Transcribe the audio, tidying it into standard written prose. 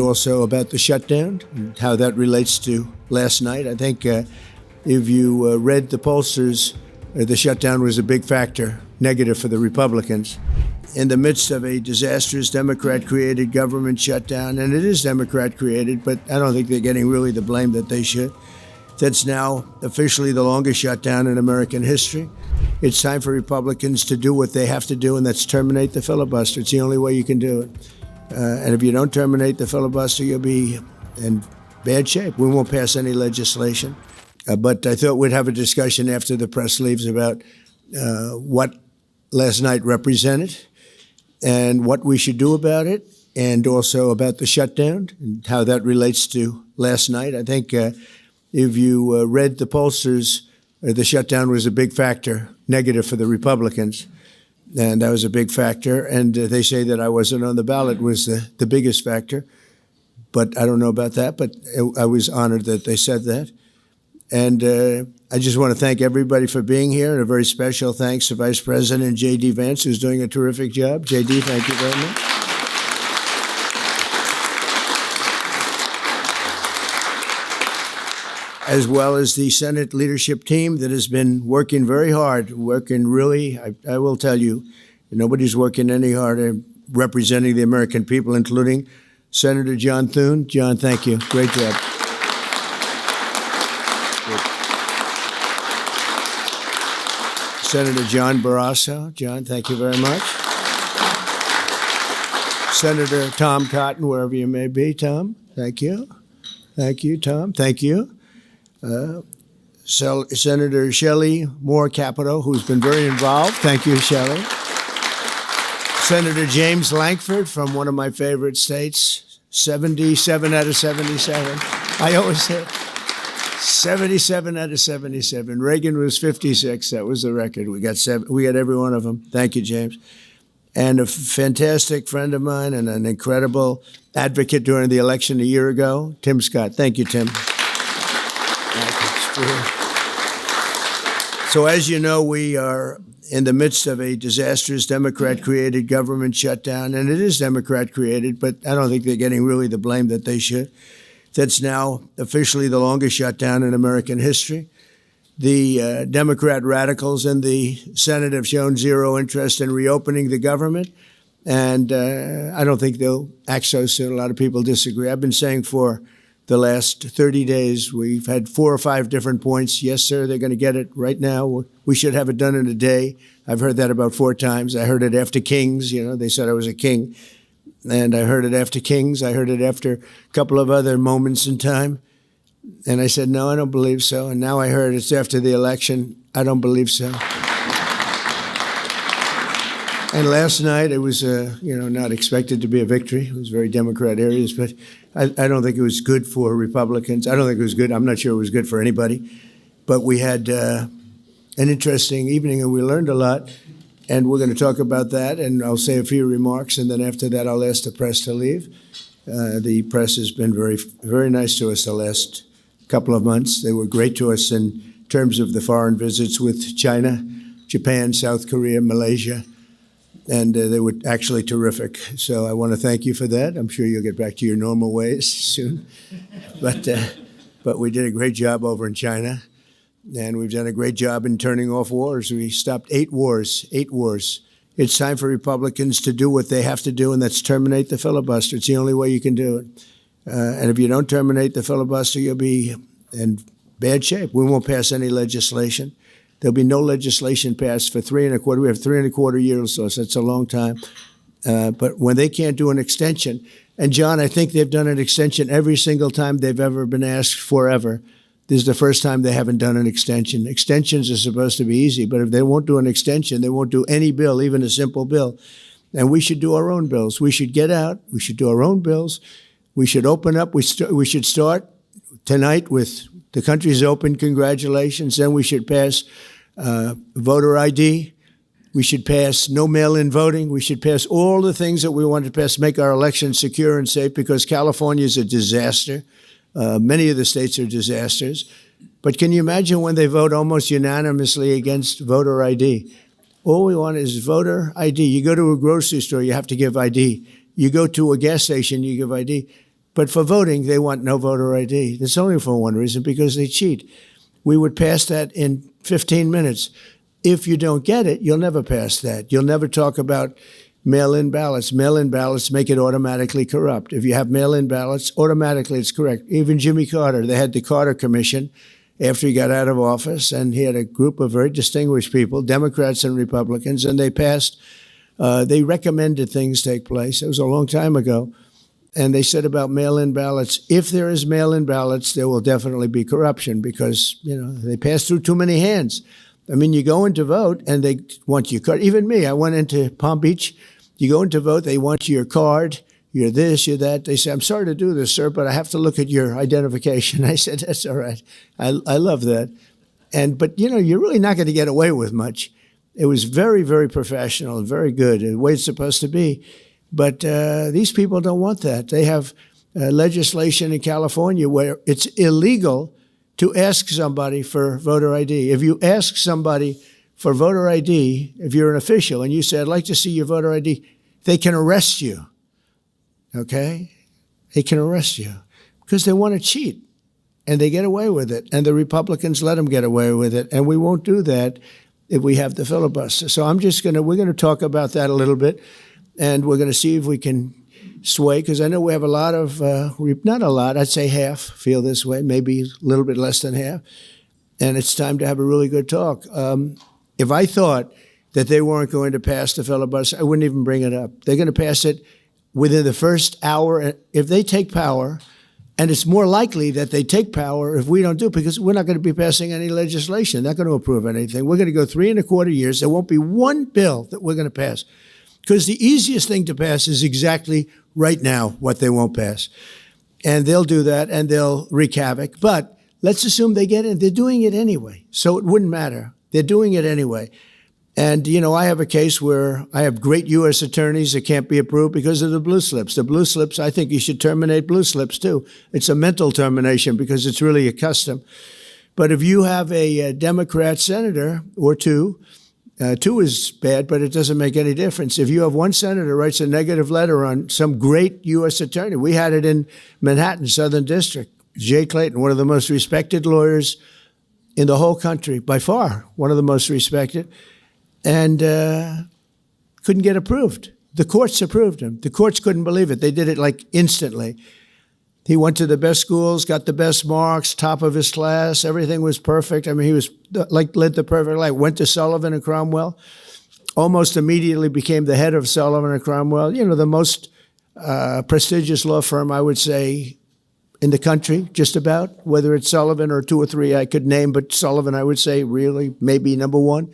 Also about the shutdown and how that relates to last night. I think if you read the pollsters, the shutdown was a big factor, negative for the Republicans. In the midst of a disastrous Democrat-created government shutdown, and it is Democrat-created, but I don't think they're getting really the blame that they should. That's now officially the longest shutdown in American history. It's time for Republicans to do what they have to do, and that's terminate the filibuster. It's the only way you can do it. And if you don't terminate the filibuster, you'll be in bad shape. We won't pass any legislation. But I thought we'd have a discussion after the press leaves about what last night represented and what we should do about it, and also about the shutdown and how that relates to last night. I think if you read the pollsters, the shutdown was a big factor, negative for the Republicans. And that was a big factor. And they say that I wasn't on the ballot was the biggest factor. But I don't know about that. But I was honored that they said that. And I just want to thank everybody for being here. And a very special thanks to Vice President J.D. Vance, who's doing a terrific job. J.D., thank you very much. As well as the Senate leadership team that has been working very hard, working really, I will tell you, nobody's working any harder representing the American people, including Senator John Thune. John, thank you. Great job. Good. Senator John Barrasso. John, thank you very much. Senator Tom Cotton, wherever you may be. Tom, thank you. Thank you, Tom. Thank you. Senator Shelley Moore Capito, who's been very involved. Thank you, Shelley. Senator James Lankford from one of my favorite states, 77 out of 77. I always say 77 out of 77. Reagan was 56. That was the record. We got every one of them. Thank you, James. And a fantastic friend of mine and an incredible advocate during the election a year ago, Tim Scott. Thank you, Tim. So as you know, we are in the midst of a disastrous Democrat-created government shutdown, and it is Democrat-created, but I don't think they're getting really the blame that they should. That's now officially the longest shutdown in American history. The Democrat radicals in the Senate have shown zero interest in reopening the government, and I don't think they'll act so soon. A lot of people disagree. I've been saying for the last 30 days, we've had 4 or 5 different points. Yes, sir, they're going to get it right now. We should have it done in a day. I've heard that about 4 times. I heard it after Kings. They said I was a king. And I heard it after Kings. I heard it after a couple of other moments in time. And I said, no, I don't believe so. And now I heard it's after the election. I don't believe so. And last night, it was, not expected to be a victory. It was very Democrat areas, but I don't think it was good for Republicans. I don't think it was good. I'm not sure it was good for anybody. But we had an interesting evening, and we learned a lot. And we're going to talk about that, and I'll say a few remarks, and then after that, I'll ask the press to leave. The press has been very, very nice to us the last couple of months. They were great to us in terms of the foreign visits with China, Japan, South Korea, Malaysia. And they were actually terrific. So I want to thank you for that. I'm sure you'll get back to your normal ways soon. But we did a great job over in China. And we've done a great job in turning off wars. We stopped 8 wars. It's time for Republicans to do what they have to do, and that's terminate the filibuster. It's the only way you can do it. And if you don't terminate the filibuster, you'll be in bad shape. We won't pass any legislation. There'll be no legislation passed for 3 1/4. We have 3 1/4 years, so that's a long time. But when they can't do an extension, and John, I think they've done an extension every single time they've ever been asked forever. This is the first time they haven't done an extension. Extensions are supposed to be easy, but if they won't do an extension, they won't do any bill, even a simple bill. And we should do our own bills. We should get out. We should do our own bills. We should open up. We should start tonight with the country's open. Congratulations. Then we should pass voter ID. We should pass no mail-in voting. We should pass all the things that we want to pass, make our elections secure and safe, because California is a disaster. Many of the states are disasters. But can you imagine when they vote almost unanimously against voter ID? All we want is voter ID. You go to a grocery store, you have to give ID. You go to a gas station, you give ID. But for voting, they want no voter ID. It's only for one reason, because they cheat. We would pass that in 15 minutes. If you don't get it, you'll never pass that. You'll never talk about mail-in ballots. Mail-in ballots make it automatically corrupt. If you have mail-in ballots, automatically it's correct. Even Jimmy Carter, they had the Carter Commission after he got out of office, and he had a group of very distinguished people, Democrats and Republicans, and they passed, they recommended things take place. It was a long time ago. And they said about mail-in ballots, if there is mail-in ballots, there will definitely be corruption because, they pass through too many hands. I mean, you go in to vote and they want your card. Even me, I went into Palm Beach. You go in to vote, they want your card. You're this, you're that. They say, I'm sorry to do this, sir, but I have to look at your identification. I said, that's all right. I love that. But you're really not going to get away with much. It was very, very professional and very good, the way it's supposed to be. But these people don't want that. They have legislation in California where it's illegal to ask somebody for voter ID. If you ask somebody for voter ID, if you're an official and you say, I'd like to see your voter ID, they can arrest you. Okay? They can arrest you because they want to cheat, and they get away with it. And the Republicans let them get away with it. And we won't do that if we have the filibuster. So we're going to talk about that a little bit, and we're going to see if we can sway, because I know we have a lot of, not a lot, I'd say half feel this way, maybe a little bit less than half. And it's time to have a really good talk. If I thought that they weren't going to pass the filibuster, I wouldn't even bring it up. They're going to pass it within the first hour. If they take power, and it's more likely that they take power if we don't do it, because we're not going to be passing any legislation. They're not going to approve anything. We're going to go 3.25 years. There won't be one bill that we're going to pass, because the easiest thing to pass is exactly right now what they won't pass. And they'll do that, and they'll wreak havoc. But let's assume they get in. They're doing it anyway, so it wouldn't matter. They're doing it anyway. And, I have a case where I have great U.S. attorneys that can't be approved because of the blue slips. The blue slips, I think you should terminate blue slips, too. It's a mental termination because it's really a custom. But if you have a Democrat senator or two is bad, but it doesn't make any difference. If you have one senator writes a negative letter on some great U.S. attorney, we had it in Manhattan, Southern District, Jay Clayton, one of the most respected lawyers in the whole country, by far, one of the most respected, and couldn't get approved. The courts approved him. The courts couldn't believe it. They did it like instantly. He went to the best schools, got the best marks, top of his class. Everything was perfect. I mean, he was led the perfect life. Went to Sullivan and Cromwell. Almost immediately became the head of Sullivan and Cromwell. The most prestigious law firm, I would say, in the country, just about. Whether it's Sullivan or two or three I could name, but Sullivan, I would say, really, maybe number one.